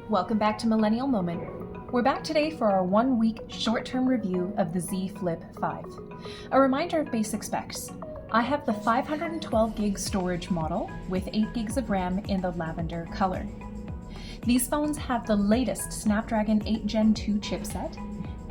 Welcome back to Millennial Moment. We're back today for our 1-week short-term review of the Z Flip 5. A reminder of basic specs. I have the 512 gig storage model with 8 gigs of RAM in the lavender color. These phones have the latest Snapdragon 8 Gen 2 chipset,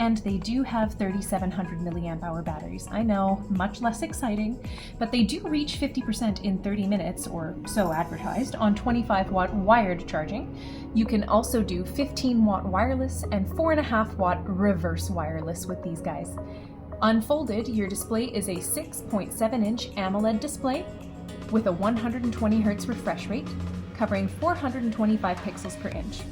and they do have 3700 mAh batteries. I know, much less exciting, but they do reach 50% in 30 minutes, or so advertised, on 25-watt wired charging. You can also do 15-watt wireless and 4.5-watt reverse wireless with these guys. Unfolded, your display is a 6.7-inch AMOLED display with a 120 Hz refresh rate, covering 425 pixels per inch.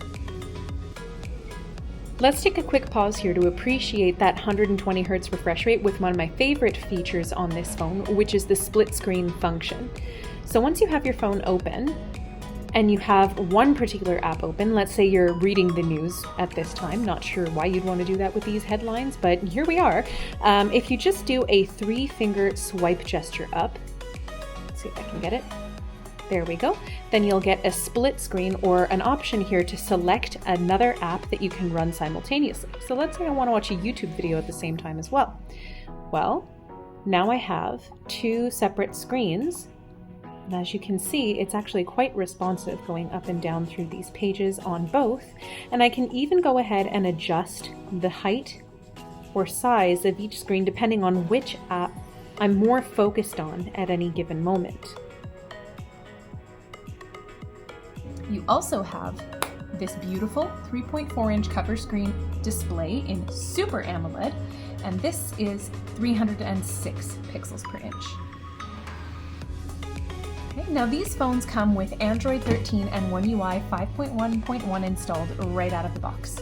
Let's take a quick pause here to appreciate that 120 Hz refresh rate with one of my favorite features on this phone, which is the split screen function. So once you have your phone open and you have one particular app open, let's say you're reading the news at this time, not sure why you'd want to do that with these headlines, but here we are. If you just do a 3-finger swipe gesture up, let's see if I can get it. There we go. Then you'll get a split screen or an option here to select another app that you can run simultaneously. So let's say I want to watch a YouTube video at the same time as well. Well, now I have 2 separate screens. And as you can see, it's actually quite responsive going up and down through these pages on both. And I can even go ahead and adjust the height or size of each screen depending on which app I'm more focused on at any given moment. You also have this beautiful 3.4-inch cover screen display in Super AMOLED, and this is 306 pixels per inch. Okay, now these phones come with Android 13 and One UI 5.1.1 installed right out of the box.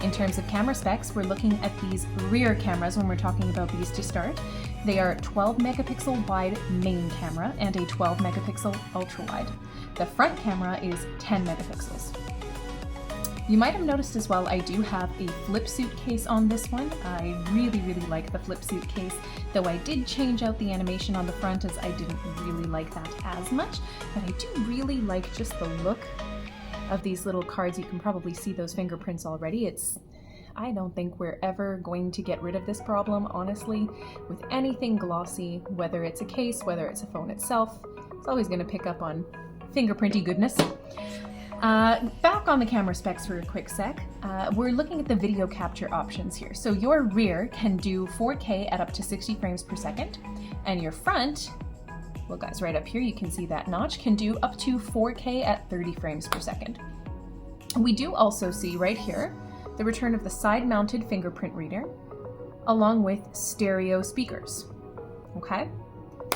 In terms of camera specs, we're looking at these rear cameras when we're talking about these to start. They are 12 megapixel wide main camera and a 12 megapixel ultra wide. The front camera is 10 megapixels. You might have noticed as well, I do have a flip suitcase on this one. I really like the flip suitcase, though I did change out the animation on the front as I didn't really like that as much, but I do really like just the look of these little cards. You can probably see those fingerprints already. I don't think we're ever going to get rid of this problem, honestly. With anything glossy, whether it's a case, whether it's a phone itself, it's always going to pick up on fingerprinty goodness. Back on the camera specs for a quick sec, we're looking at the video capture options here. So your rear can do 4K at up to 60 frames per second, and your front, well guys, right up here you can see that notch, can do up to 4K at 30 frames per second. We do also see right here the return of the side-mounted fingerprint reader, along with stereo speakers. Okay?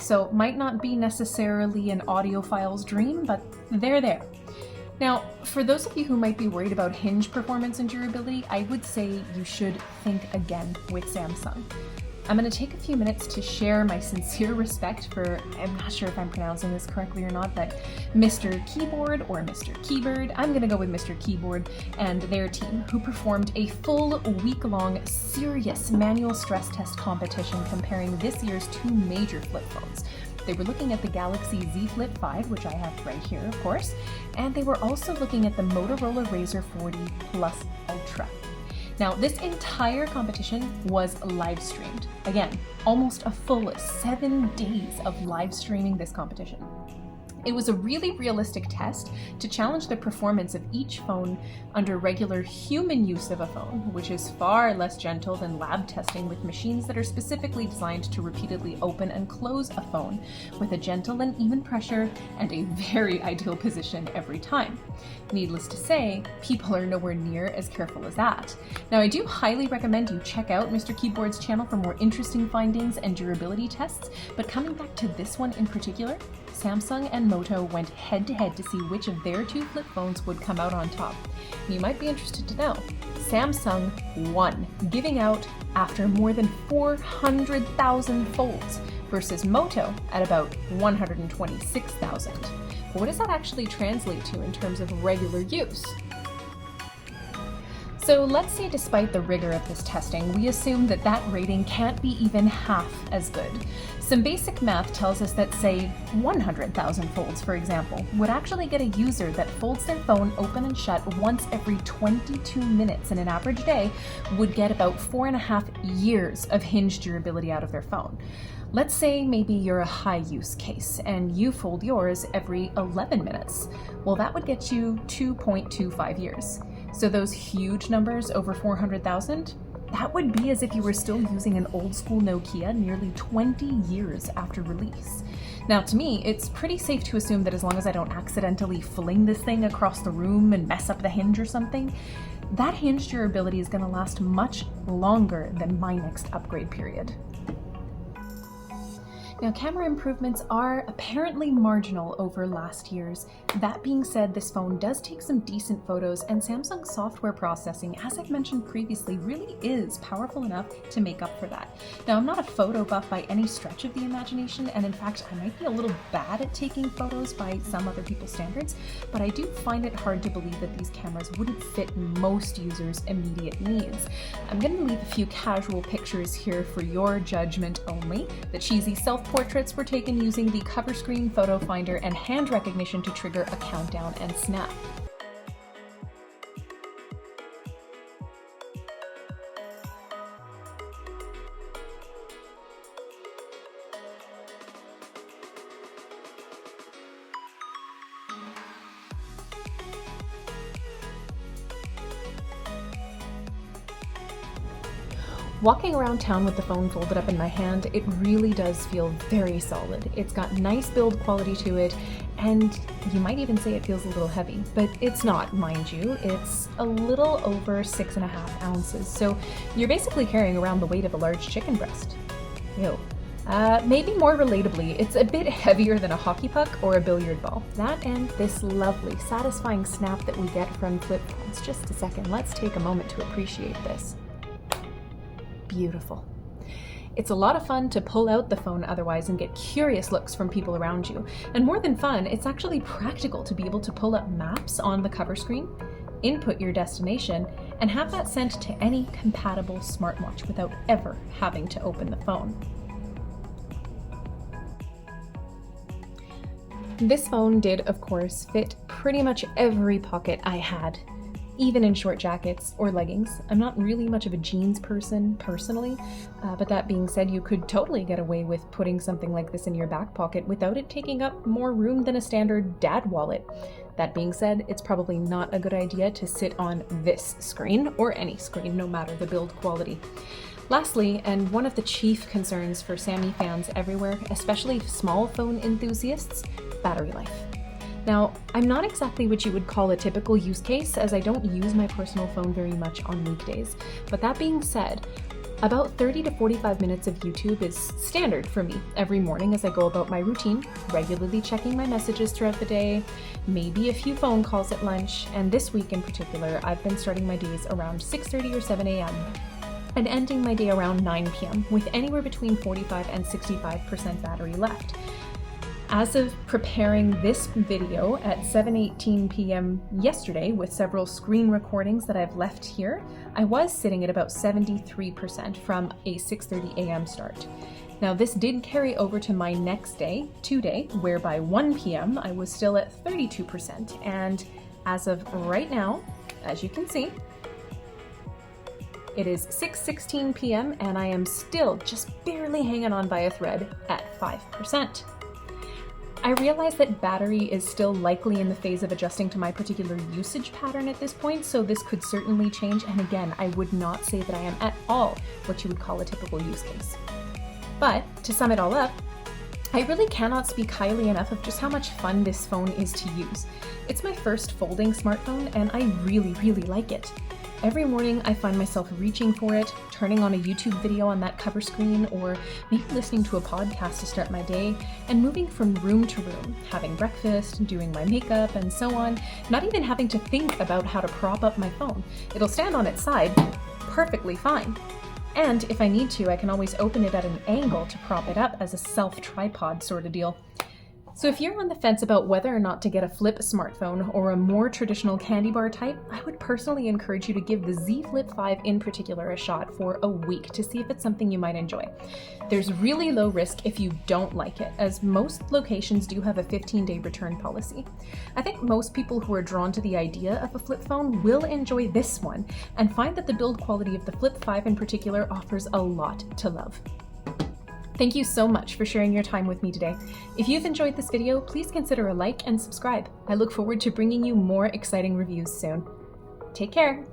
So might not be necessarily an audiophile's dream, but they're there. Now, for those of you who might be worried about hinge performance and durability, I would say you should think again with Samsung. I'm going to take a few minutes to share my sincere respect for, I'm not sure if I'm pronouncing this correctly or not, but Mr. Keyboard or Mr. Keybird, I'm going to go with Mr. Keyboard, and their team, who performed a full week-long serious manual stress test competition comparing this year's 2 major flip phones. They were looking at the Galaxy Z Flip 5, which I have right here, of course, and they were also looking at the Motorola Razr 40 Plus Ultra. Now, this entire competition was live streamed. Again, almost a full 7 days of live streaming this competition. It was a really realistic test to challenge the performance of each phone under regular human use of a phone, which is far less gentle than lab testing with machines that are specifically designed to repeatedly open and close a phone with a gentle and even pressure and a very ideal position every time. Needless to say, people are nowhere near as careful as that. Now, I do highly recommend you check out Mr. Keyboard's channel for more interesting findings and durability tests, but coming back to this one in particular, Samsung and Moto went head-to-head to see which of their 2 flip phones would come out on top. You might be interested to know, Samsung won, giving out after more than 400,000 folds, versus Moto at about 126,000. But what does that actually translate to in terms of regular use? So let's say despite the rigor of this testing, we assume that that rating can't be even half as good. Some basic math tells us that, say, 100,000 folds, for example, would actually get a user that folds their phone open and shut once every 22 minutes in an average day would get about 4.5 years of hinge durability out of their phone. Let's say maybe you're a high use case and you fold yours every 11 minutes. Well, that would get you 2.25 years. So those huge numbers over 400,000, that would be as if you were still using an old school Nokia nearly 20 years after release. Now, to me, it's pretty safe to assume that as long as I don't accidentally fling this thing across the room and mess up the hinge or something, that hinge durability is going to last much longer than my next upgrade period. Now, camera improvements are apparently marginal over last year's. That being said, this phone does take some decent photos, and Samsung's software processing, as I've mentioned previously, really is powerful enough to make up for that. Now, I'm not a photo buff by any stretch of the imagination, and in fact, I might be a little bad at taking photos by some other people's standards, but I do find it hard to believe that these cameras wouldn't fit most users' immediate needs. I'm going to leave a few casual pictures here for your judgment only. The cheesy self-portraits were taken using the cover screen photo finder and hand recognition to trigger a countdown and snap. Walking around town with the phone folded up in my hand, it really does feel very solid. It's got nice build quality to it, and you might even say it feels a little heavy, but it's not, mind you. It's a little over 6.5 ounces, so you're basically carrying around the weight of a large chicken breast. Ew. Maybe more relatably, it's a bit heavier than a hockey puck or a billiard ball. That and this lovely, satisfying snap that we get from flip phones. Just a second, let's take a moment to appreciate this. Beautiful. It's a lot of fun to pull out the phone otherwise and get curious looks from people around you. And more than fun, it's actually practical to be able to pull up maps on the cover screen, input your destination, and have that sent to any compatible smartwatch without ever having to open the phone. This phone did, of course, fit pretty much every pocket I had, even in short jackets or leggings. I'm not really much of a jeans person personally, but that being said, you could totally get away with putting something like this in your back pocket without it taking up more room than a standard dad wallet. That being said, it's probably not a good idea to sit on this screen, or any screen, no matter the build quality. Lastly, and one of the chief concerns for Sammy fans everywhere, especially small phone enthusiasts, battery life. Now, I'm not exactly what you would call a typical use case, as I don't use my personal phone very much on weekdays. But that being said, about 30 to 45 minutes of YouTube is standard for me every morning as I go about my routine, regularly checking my messages throughout the day, maybe a few phone calls at lunch, and this week in particular, I've been starting my days around 6:30 or 7 a.m. and ending my day around 9 p.m. with anywhere between 45 and 65% battery left. As of preparing this video at 7:18 p.m. yesterday with several screen recordings that I've left here, I was sitting at about 73% from a 6:30 a.m. start. Now this did carry over to my next day, today, where by 1 p.m. I was still at 32%, and as of right now, as you can see, it is 6:16 p.m. and I am still just barely hanging on by a thread at 5%. I realize that battery is still likely in the phase of adjusting to my particular usage pattern at this point, so this could certainly change, and again, I would not say that I am at all what you would call a typical use case. But, to sum it all up, I really cannot speak highly enough of just how much fun this phone is to use. It's my first folding smartphone, and I really like it. Every morning I find myself reaching for it, turning on a YouTube video on that cover screen, or maybe listening to a podcast to start my day, and moving from room to room, having breakfast, doing my makeup, and so on, not even having to think about how to prop up my phone. It'll stand on its side perfectly fine. And if I need to, I can always open it at an angle to prop it up as a self-tripod sort of deal. So if you're on the fence about whether or not to get a flip smartphone or a more traditional candy bar type, I would personally encourage you to give the Z Flip 5 in particular a shot for a week to see if it's something you might enjoy. There's really low risk if you don't like it, as most locations do have a 15-day return policy. I think most people who are drawn to the idea of a flip phone will enjoy this one and find that the build quality of the Flip 5 in particular offers a lot to love. Thank you so much for sharing your time with me today. If you've enjoyed this video, please consider a like and subscribe. I look forward to bringing you more exciting reviews soon. Take care.